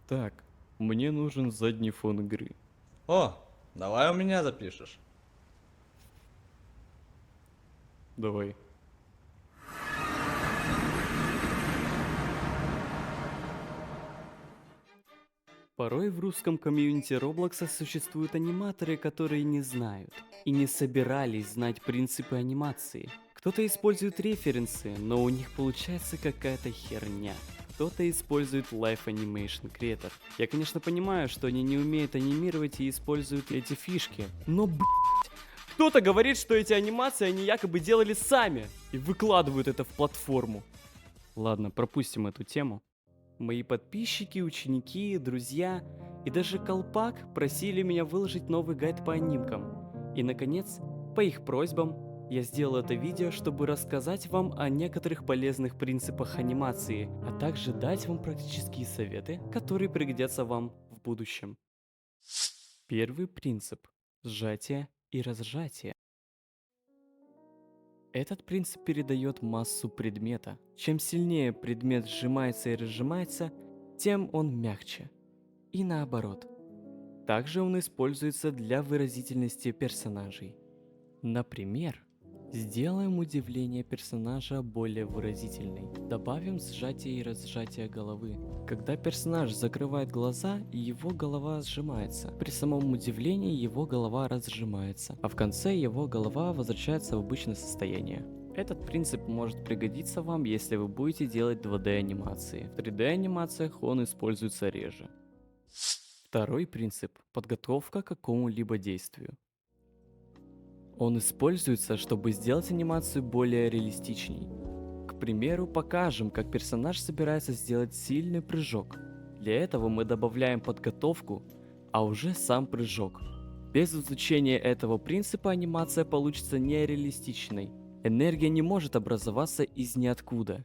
Так, мне нужен задний фон игры. О, давай у меня запишешь. Давай. Порой в русском комьюнити Роблокса существуют аниматоры, которые не знают и не собирались знать принципы анимации. Кто-то использует референсы, но у них получается какая-то херня. Кто-то использует Live Animation Creator. Я, конечно, понимаю, что они не умеют анимировать и используют эти фишки, но, кто-то говорит, что эти анимации они якобы делали сами и выкладывают это в платформу. Ладно, пропустим эту тему. Мои подписчики, ученики, друзья и даже Колпак просили меня выложить новый гайд по анимкам. И наконец, по их просьбам, я сделал это видео, чтобы рассказать вам о некоторых полезных принципах анимации, а также дать вам практические советы, которые пригодятся вам в будущем. Первый принцип – сжатие и разжатие. Этот принцип передает массу предмета. Чем сильнее предмет сжимается и разжимается, тем он мягче. И наоборот. Также он используется для выразительности персонажей. Например, сделаем удивление персонажа более выразительной. Добавим сжатие и разжатие головы. Когда персонаж закрывает глаза, его голова сжимается. При самом удивлении его голова разжимается, а в конце его голова возвращается в обычное состояние. Этот принцип может пригодиться вам, если вы будете делать 2D анимации. В 3D анимациях он используется реже. Второй принцип – подготовка к какому-либо действию. Он используется, чтобы сделать анимацию более реалистичней. К примеру, покажем, как персонаж собирается сделать сильный прыжок. Для этого мы добавляем подготовку, а уже сам прыжок. Без изучения этого принципа анимация получится нереалистичной. Энергия не может образоваться из ниоткуда.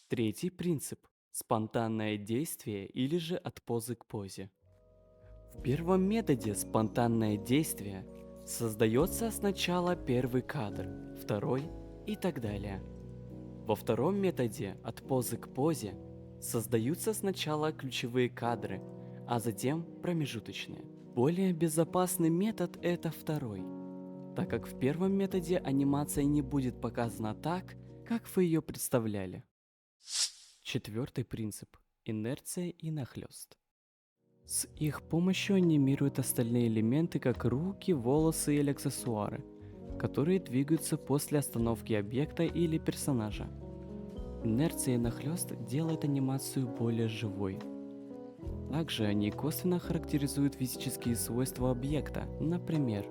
Третий принцип – спонтанное действие или же от позы к позе. В первом методе спонтанное действие создается сначала первый кадр, второй и так далее. Во втором методе от позы к позе создаются сначала ключевые кадры, а затем промежуточные. Более безопасный метод это второй, так как в первом методе анимация не будет показана так, как вы ее представляли. Четвертый принцип – инерция и нахлёст. С их помощью анимируют остальные элементы, как руки, волосы или аксессуары, которые двигаются после остановки объекта или персонажа. Инерция и нахлёст делают анимацию более живой. Также они косвенно характеризуют физические свойства объекта. Например,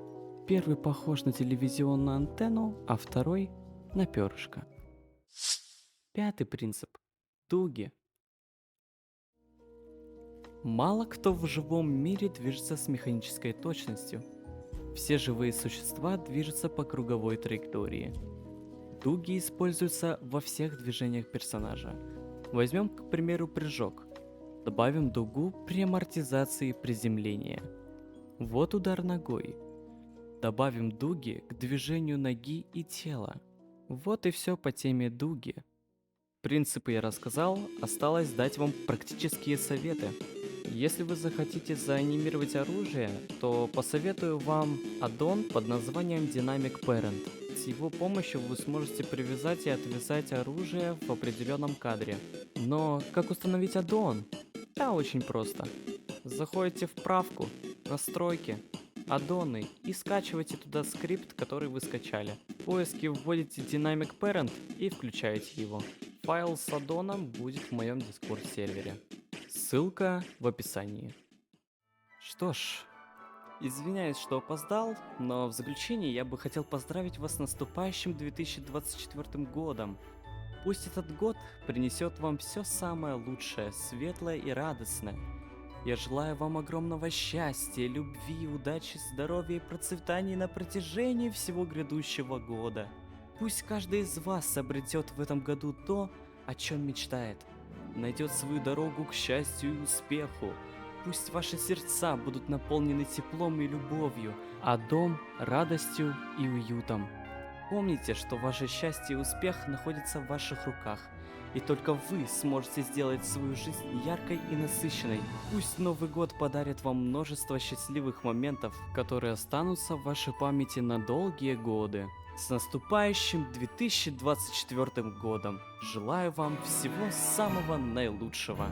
первый похож на телевизионную антенну, а второй на перышко. Пятый принцип – дуги. Мало кто в живом мире движется с механической точностью. Все живые существа движутся по круговой траектории. Дуги используются во всех движениях персонажа. Возьмем, к примеру, прыжок. Добавим дугу при амортизации приземления. Вот удар ногой. Добавим дуги к движению ноги и тела. Вот и все по теме дуги. Принципы я рассказал, осталось дать вам практические советы. Если вы захотите заанимировать оружие, то посоветую вам аддон под названием Dynamic Parent. С его помощью вы сможете привязать и отвязать оружие в определенном кадре. Но как установить аддон? Да, очень просто. Заходите в правку, настройки, аддоны и скачивайте туда скрипт, который вы скачали. В поиске вводите Dynamic Parent и включаете его. Файл с аддоном будет в моем Discord сервере. Ссылка в описании. Что ж, извиняюсь, что опоздал, но в заключение я бы хотел поздравить вас с наступающим 2024 годом. Пусть этот год принесет вам все самое лучшее, светлое и радостное. Я желаю вам огромного счастья, любви, удачи, здоровья и процветания на протяжении всего грядущего года. Пусть каждый из вас обретет в этом году то, о чем мечтает. Найдет свою дорогу к счастью и успеху. Пусть ваши сердца будут наполнены теплом и любовью, а дом – радостью и уютом. Помните, что ваше счастье и успех находятся в ваших руках. И только вы сможете сделать свою жизнь яркой и насыщенной. Пусть Новый год подарит вам множество счастливых моментов, которые останутся в вашей памяти на долгие годы. С наступающим 2024 годом! Желаю вам всего самого наилучшего!